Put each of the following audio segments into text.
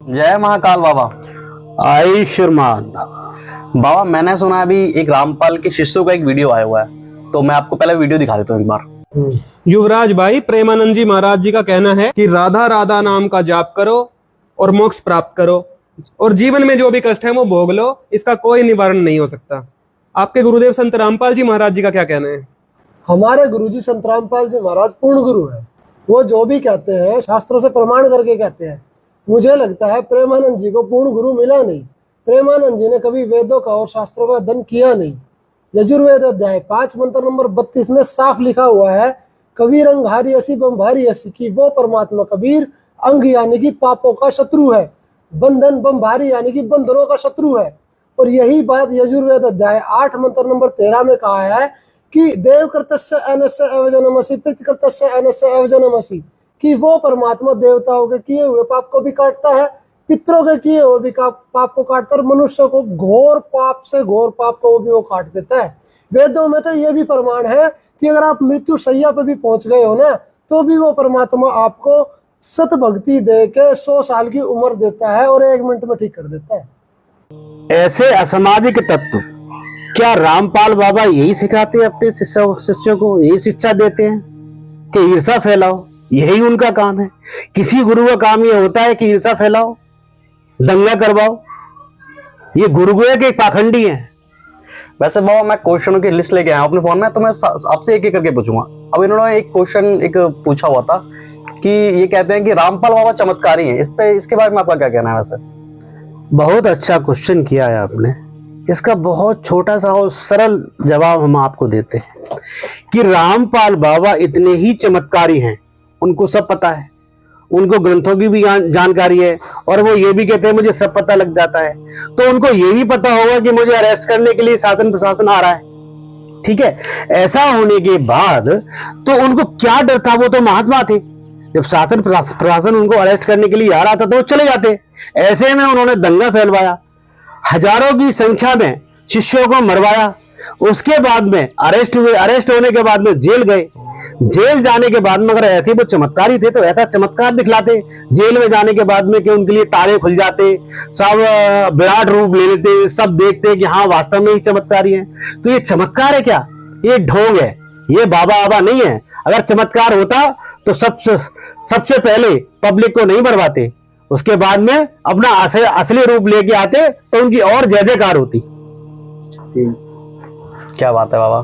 जय महाकाल बाबा। आयुष्मान। बाबा मैंने सुना अभी एक रामपाल के शिष्यों का एक वीडियो आया हुआ है, तो मैं आपको पहले वीडियो दिखा देता हूँ एक बार। युवराज भाई प्रेमानंद जी महाराज जी का कहना है कि राधा राधा नाम का जाप करो और मोक्ष प्राप्त करो और जीवन में जो भी कष्ट है वो भोग लो, इसका कोई निवारण नहीं हो सकता। आपके गुरुदेव संत रामपाल जी महाराज जी का क्या कहना है? हमारे गुरुजी संत रामपाल जी महाराज पूर्ण गुरु है। वो जो भी कहते हैं शास्त्रों से प्रमाण करके कहते हैं। मुझे लगता है प्रेमानंद जी को पूर्ण गुरु मिला नहीं। प्रेमानंद जी ने कभी वेदों का और शास्त्रों का अध्ययन किया नहीं। यजुर्वेद अध्याय 5 मंत्र नंबर 32 में साफ लिखा हुआ है, कबीर अंग हारी असी बम भारी असी, की वो परमात्मा कबीर अंग यानी कि पापों का शत्रु है, बंधन बम भारी यानी कि बंधनों का शत्रु है। और यही बात यजुर्वेद अध्याय 8 मंत्र नंबर 13 में कहा है कि देव कर्तस्य अनस्य अवजनमसि प्रति कर्तस्य अनस्य अवजनमसि, कि वो परमात्मा देवताओं के किए हुए पाप को भी काटता है, पितरों के किए हुए भी पाप को काटता है, और मनुष्य को घोर पाप से घोर पाप को भी वो काट देता है। वेदों में तो ये भी प्रमाण है कि अगर आप मृत्यु शैया पे भी पहुंच गए हो ना, तो भी वो परमात्मा आपको सत भक्ति दे के 100 साल की उम्र देता है और 1 मिनट में ठीक कर देता है। ऐसे असामाजिक तत्व क्या रामपाल बाबा यही सिखाते हैं अपने शिष्यों को, यही शिक्षा देते हैं कि ईर्ष्या फैलाओ? यही उनका काम है। किसी गुरु का काम ये होता है कि ईर्ष्या फैलाओ, दंगा करवाओ? ये गुरुगुए के पाखंडी हैं। वैसे बाबा मैं क्वेश्चनों की लिस्ट लेके आया हूँ अपने फोन में, तो मैं आपसे एक एक करके पूछूंगा। अब इन्होंने एक क्वेश्चन एक पूछा हुआ था कि ये कहते हैं कि रामपाल बाबा चमत्कारी हैं, इसके बारे में आपका क्या कहना है? वैसे बहुत अच्छा क्वेश्चन किया है आपने। इसका बहुत छोटा सा और सरल जवाब हम आपको देते हैं कि रामपाल बाबा इतने ही चमत्कारी हैं, उनको सब पता है, उनको ग्रंथों की भी जानकारी है, और वो ये भी कहते हैं मुझे सब पता लग जाता है। तो उनको ये भी पता होगा कि मुझे अरेस्ट करने के लिए शासन प्रशासन आ रहा है। ठीक है, ऐसा होने के बाद तो उनको क्या डर था? वो तो महात्मा थे। जब शासन प्रशासन उनको अरेस्ट करने के लिए आ रहा था तो वो चले जाते। ऐसे में उन्होंने दंगा फैलवाया, हजारों की संख्या में शिष्यों को मरवाया, उसके बाद में अरेस्ट हुए, अरेस्ट होने के बाद में जेल गए। जेल जाने के बाद में अगर ऐसे वो चमत्कारी थे तो ऐसा चमत्कार दिखलाते जेल में जाने के बाद में कि उनके लिए तारे खुल जाते, सब विराट रूप ले लेते, सब देखते कि हाँ वास्तव में ही चमत्कारी है। तो ये चमत्कार है क्या? ये ढोंग है, ये बाबा आबा नहीं है। अगर चमत्कार होता तो सबसे पहले पब्लिक को नहीं मरवाते, उसके बाद में अपना असली रूप लेके आते तो उनकी और जय जयकार होती। क्या बात है बाबा,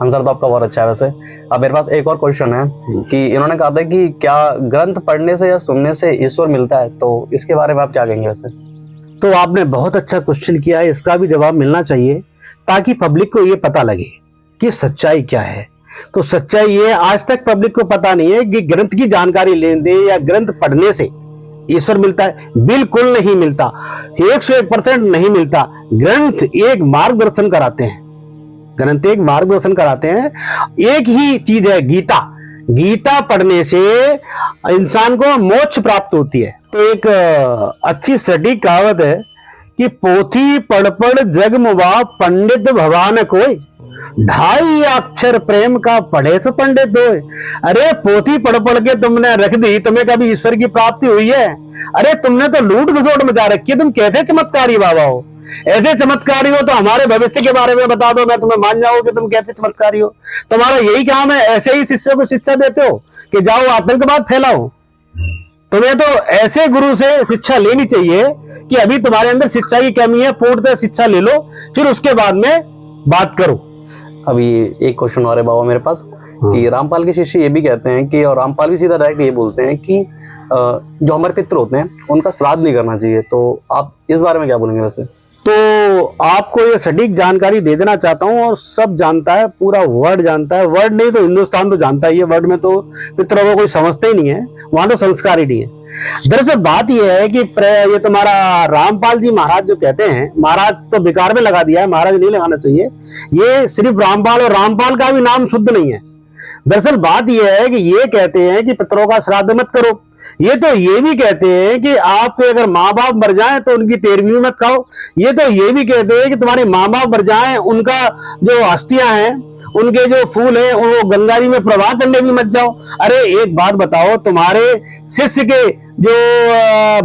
आंसर तो आपका बहुत अच्छा है। वैसे अब मेरे पास एक और क्वेश्चन है कि इन्होंने कहा था कि क्या ग्रंथ पढ़ने से या सुनने से ईश्वर मिलता है, तो इसके बारे में आप क्या कहेंगे? वैसे तो आपने बहुत अच्छा क्वेश्चन किया है, इसका भी जवाब मिलना चाहिए ताकि पब्लिक को ये पता लगे कि सच्चाई क्या है। तो सच्चाई ये, आज तक पब्लिक को पता नहीं है कि ग्रंथ की जानकारी लेने या ग्रंथ पढ़ने से ईश्वर मिलता है। बिल्कुल नहीं मिलता, 101% नहीं मिलता। ग्रंथ एक मार्गदर्शन कराते हैं, ग्रंथ एक मार्गदर्शन कराते हैं। एक ही चीज है गीता, गीता पढ़ने से इंसान को मोक्ष प्राप्त होती है। तो एक अच्छी सटीक कहावत है कि पोथी पढ़ पढ़ जग मुवा पंडित भवान कोई, 2.5 अक्षर प्रेम का पढ़े से पंडित होए। अरे पोथी पढ़ पढ़ के तुमने रख दी, तुम्हें कभी ईश्वर की प्राप्ति हुई है? अरे तुमने तो लूट घसोट मचा रखी है। तुम कैसे चमत्कारी बाबा हो? ऐसे चमत्कारी हो तो हमारे भविष्य के बारे में बता दो, मैं तुम्हें मान जाऊं कि तुम कैसे चमत्कारी हो। तुम्हारा यही काम है, ऐसे ही शिष्यों को शिक्षा देते हो कि जाओ आतंकवाद फैलाओ। तुम्हें तो ऐसे गुरु से शिक्षा लेनी चाहिए कि अभी तुम्हारे अंदर शिक्षा की कमी है, पूर्णतः शिक्षा ले लो, फिर उसके बाद में बात करो। अभी एक क्वेश्चन और है बाबा मेरे पास कि रामपाल के शिष्य ये भी कहते हैं कि, और रामपाल भी सीधा डायरेक्ट ये बोलते हैं कि जो हमारे पितृ होते हैं उनका श्राद्ध नहीं करना चाहिए, तो आप इस बारे में क्या बोलेंगे? वैसे तो आपको ये सटीक जानकारी दे देना चाहता हूं, और सब जानता है, पूरा वर्ल्ड जानता है। वर्ल्ड नहीं तो हिंदुस्तान तो जानता ही है। वर्ल्ड में तो पितरों को कोई समझते ही नहीं है, वहां तो संस्कार ही नहीं है। दरअसल बात यह है कि ये तुम्हारा रामपाल जी महाराज जो कहते हैं, महाराज तो बेकार में लगा दिया है, महाराज नहीं लगाना चाहिए। ये सिर्फ रामपाल, और रामपाल का भी नाम शुद्ध नहीं है। दरअसल बात यह है कि ये कहते हैं कि पितरों का श्राद्ध मत करो। ये तो ये भी कहते हैं कि आप अगर माँ बाप मर जाएं तो उनकी 13वीं मत खाओ। ये तो ये भी कहते हैं कि तुम्हारे माँ बाप मर जाएं, उनका जो अस्थियां हैं, उनके जो फूल हैं, वो गंगा जी में प्रवाह करने भी मत जाओ। अरे एक बात बताओ, तुम्हारे शिष्य के जो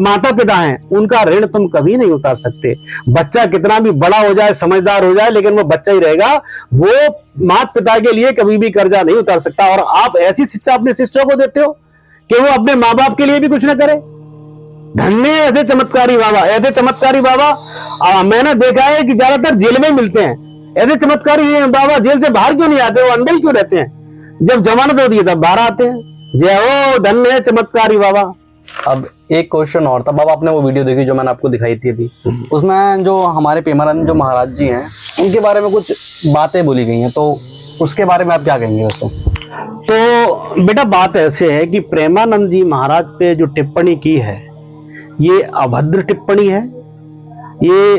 माता पिता हैं उनका ऋण तुम कभी नहीं उतार सकते। बच्चा कितना भी बड़ा हो जाए, समझदार हो जाए, लेकिन वो बच्चा ही रहेगा, वो माता पिता के लिए कभी भी कर्जा नहीं उतार सकता। और आप ऐसी शिक्षा अपने शिष्यों को देते हो कि वो अपने माँ बाप के लिए भी कुछ ना करे। धन्य ऐसे चमत्कारी बाबा, ऐसे चमत्कारी बाबा मैंने देखा है कि ज्यादातर जेल में मिलते हैं। ऐसे चमत्कारी बाबा जेल से बाहर क्यों नहीं आते, वो अंदर क्यों रहते हैं? जब जमानत होती है तब बाहर आते हैं। जय हो, धन्य है चमत्कारी बाबा। अब एक क्वेश्चन और था बाबा, आपने वो वीडियो देखी जो मैंने आपको दिखाई थी अभी, उसमें जो हमारे प्रेमानंद जो महाराज जी हैं उनके बारे में कुछ बातें बोली गई हैं, तो उसके बारे में आप क्या कहेंगे वैसे? तो बेटा बात ऐसे है कि प्रेमानंद जी महाराज पे जो टिप्पणी की है ये अभद्र टिप्पणी है। ये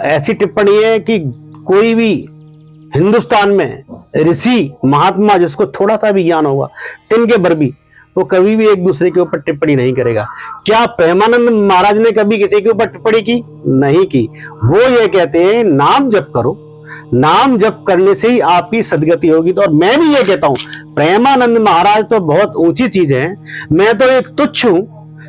ऐसी टिप्पणी है कि कोई भी हिंदुस्तान में ऋषि महात्मा जिसको थोड़ा सा भी ज्ञान होगा, तिनके बर भी, वो कभी भी एक दूसरे के ऊपर टिप्पणी नहीं करेगा। क्या प्रेमानंद महाराज ने कभी किसी के ऊपर टिप्पणी की? नहीं की। वो ये कहते हैं नाम जप करो, नाम जप करने से ही आपकी सदगति होगी। तो और मैं भी ये कहता हूं, प्रेमानंद महाराज तो बहुत ऊंची चीज है, मैं तो एक तुच्छ हूं,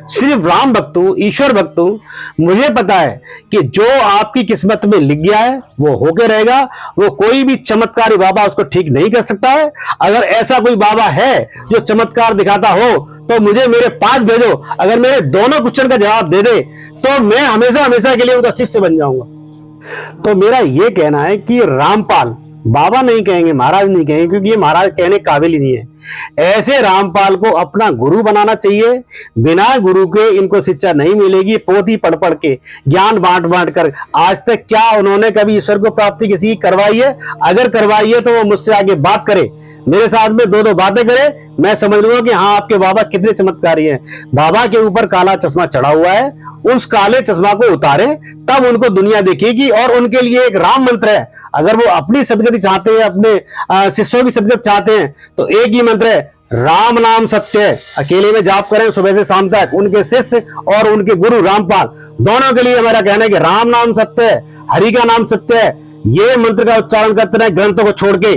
सिर्फ राम भक्त हूं, ईश्वर भक्त हूं। मुझे पता है कि जो आपकी किस्मत में लिख गया है वो होके रहेगा। वो कोई भी चमत्कारी बाबा उसको ठीक नहीं कर सकता है। अगर ऐसा कोई बाबा है जो चमत्कार दिखाता हो तो मुझे मेरे पास भेजो। अगर मेरे दोनों क्वेश्चन का जवाब दे दे तो मैं हमेशा हमेशा के लिए उनका शिष्य बन जाऊंगा। तो मेरा ये कहना है कि रामपाल, बाबा नहीं कहेंगे, महाराज नहीं कहेंगे, क्योंकि ये महाराज कहने काबिल ही नहीं है। ऐसे रामपाल को अपना गुरु बनाना चाहिए। बिना गुरु के इनको शिक्षा नहीं मिलेगी। पोथी पढ़ पढ़ के, ज्ञान बांट बांट कर, आज तक क्या उन्होंने कभी ईश्वर को प्राप्ति किसी की करवाई है? अगर करवाई है तो वो मुझसे आगे बात करे, मेरे साथ में दो दो बातें करे, मैं समझ लूंगा कि हाँ आपके बाबा कितने चमत्कारी हैं। बाबा के ऊपर काला चश्मा चढ़ा हुआ है, उस काले चश्मा को उतारे तब उनको दुनिया देखेगी। और उनके लिए एक राम मंत्र है। अगर वो अपनी सदगति चाहते हैं, अपने शिष्यों की सदगति चाहते हैं, तो एक ही मंत्र है, राम नाम सत्य है। अकेले में जाप करें सुबह से शाम तक। उनके शिष्य और उनके गुरु रामपाल दोनों के लिए मेरा कहना है कि राम नाम सत्य है, हरि का नाम सत्य है। ये मंत्र का उच्चारण करते रहे ग्रंथों को छोड़ के,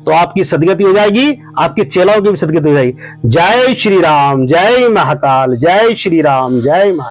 तो आपकी सदगति हो जाएगी, आपके चेलाओं की भी सदगति हो जाएगी। जय श्री राम, जय महाकाल, जय श्री राम, जय महाकाल।